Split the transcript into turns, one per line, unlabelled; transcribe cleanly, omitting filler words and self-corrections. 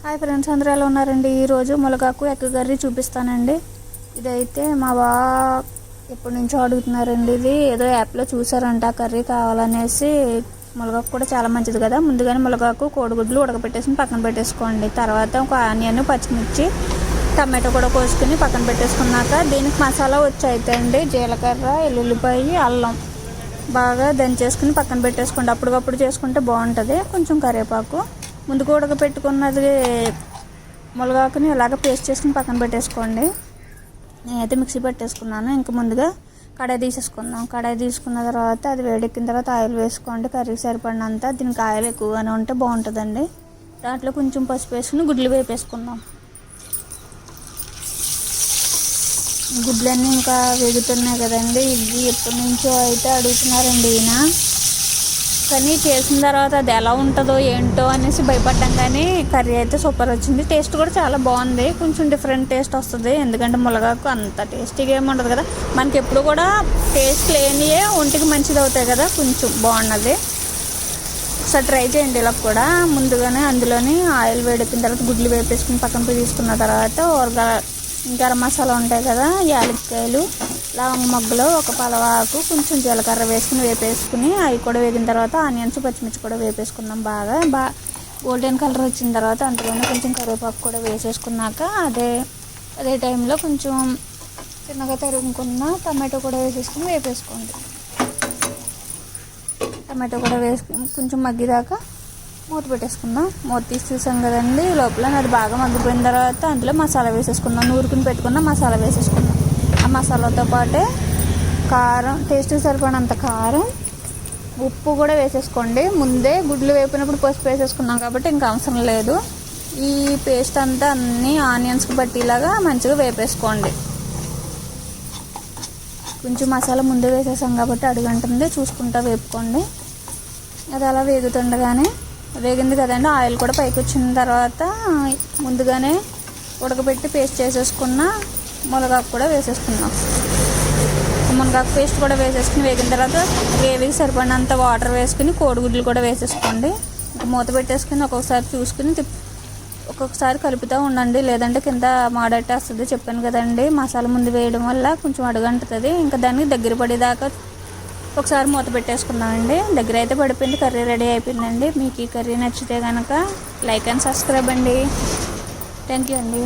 Hi friends, అందరూ ఎలా ఉన్నారండి? ఈరోజు ములగాకు ఎగ్ కర్రీ చూపిస్తానండి. ఇదైతే మా ఎప్పటి నుంచో అడుగుతున్నారండి. ఇది ఏదో యాప్లో చూసారంట కర్రీ కావాలనేసి. ములగాకు కూడా చాలా మంచిది కదా. ముందుగానే ములగాకు కోడిగుడ్లు ఉడకపెట్టేసి పక్కన పెట్టేసుకోండి. తర్వాత ఒక ఆనియన్, పచ్చిమిర్చి, టమాటో కూడా కోసుకుని పక్కన పెట్టేసుకున్నాక దీనికి మసాలా వచ్చి అండి జీలకర్ర, ఎల్లుల్లిపాయ, అల్లం బాగా దంచేసుకుని పక్కన పెట్టేసుకోండి. అప్పటికప్పుడు చేసుకుంటే బాగుంటుంది. కొంచెం కరివేపాకు, ముందుకు ఉడకపెట్టుకున్నది ములగాకుని ఇలాగ పేస్ట్ చేసుకుని పక్కన పెట్టేసుకోండి. నేనైతే మిక్సీ పెట్టేసుకున్నాను. ఇంక ముందుగా కడాయి తీసేసుకుందాం. కడాయి తీసుకున్న తర్వాత అది వేడెక్కిన తర్వాత ఆయిల్ వేసుకోండి. కర్రీకి సరిపడినంత. దీనికి ఆయిల్ ఎక్కువగానే ఉంటే బాగుంటుందండి. దాంట్లో కొంచెం పసుపు వేసుకుని గుడ్లు వేపేసుకుందాం. గుడ్లన్నీ ఇంకా వేగుతున్నాయి కదండి. ఇది ఎప్పటి నుంచో అయితే అడుగుతున్నారండి ఈయన. కానీ చేసిన తర్వాత అది ఎలా ఉంటుందో ఏంటో అనేసి భయపడ్డాం. కానీ కర్రీ అయితే సూపర్ వచ్చింది. టేస్ట్ కూడా చాలా బాగుంది. కొంచెం డిఫరెంట్ టేస్ట్ వస్తుంది. ఎందుకంటే ములగాకు అంత టేస్టీగా ఏమి ఉండదు కదా. మనకి ఎప్పుడు కూడా టేస్ట్ లేనియే ఒంటికి మంచిది అవుతాయి కదా. కొంచెం బాగున్నది. ఒకసారి ట్రై చేయండి ఇలా కూడా. ముందుగానే అందులోని ఆయిల్ వేడెక్కిన తర్వాత గుడ్లు వేపేసుకుని పక్కన తీసుకున్న తర్వాత గరం మసాలా ఉంటాయి కదా, యాలక్కాయలు, లవంగ మొగ్గలు, ఒక పలవాకు, కొంచెం జీలకర్ర వేసుకుని వేపేసుకుని అవి కూడా వేగిన తర్వాత ఆనియన్స్, పచ్చిమిర్చి కూడా వేపేసుకుందాం. బాగా గోల్డెన్ కలర్ వచ్చిన తర్వాత అందులోనే కొంచెం కరివేపాకు కూడా వేసేసుకున్నాక అదే టైంలో కొంచెం చిన్నగా తరుగుకున్న టమాటో కూడా వేసేసుకుని వేపేసుకోండి. టమాటో కూడా వేసుకుని కొంచెం మగ్గిదాకా మూత పెట్టేసుకుందాం. మూత తీసి చూసాం కదండి. లోపల అది బాగా మగ్గిపోయిన తర్వాత అందులో మసాలా వేసేసుకుందాం. నూరుకుని పెట్టుకున్న మసాలా వేసేసుకుందాం. ఆ మసాలాతో పాటే కారం, టేస్ట్కి సరిపడినంత కారం, ఉప్పు కూడా వేసేసుకోండి. ముందే గుడ్లు వేపినప్పుడు పసుపు వేసేసుకున్నాం కాబట్టి ఇంకా అవసరం లేదు. ఈ పేస్ట్ అంతా అన్ని ఆనియన్స్కి పట్టేలాగా మంచిగా వేపేసుకోండి. కొంచెం మసాలా ముందే వేసేసాం కాబట్టి అడుగంటుంది, చూసుకుంటా వేపుకోండి. అది అలా వేగుతుండగానే వేగింది కదండి. ఆయిల్ కూడా పైకి వచ్చిన తర్వాత ముందుగానే ఉడకబెట్టి పేస్ట్ చేసేసుకున్న మునగాకు కూడా వేసేసుకున్నాం. మునగాకు పేస్ట్ కూడా వేసేసుకుని వేగిన తర్వాత గ్రేవీకి సరిపడినంత వాటర్ వేసుకుని కోడిగుడ్లు కూడా వేసేసుకోండి. ఇంకా మూత పెట్టేసుకుని ఒక్కొక్కసారి చూసుకుని ఒక్కొక్కసారి కలుపుతూ ఉండండి. లేదంటే కింద మాడట్టేస్తుంది. చెప్పాను కదండి, మసాలా ముందు వేయడం వల్ల కొంచెం అడుగంటుతుంది. ఇంకా దానికి దగ్గర పడేదాకా ఒకసారి మూత పెట్టేసుకుందామండి. దగ్గర అయితే పడిపోయింది. కర్రీ రెడీ అయిపోయిందండి. మీకు ఈ కర్రీ నచ్చితే కనుక లైక్ అండ్ సబ్స్క్రైబ్ అండి. థ్యాంక్ యూ అండి.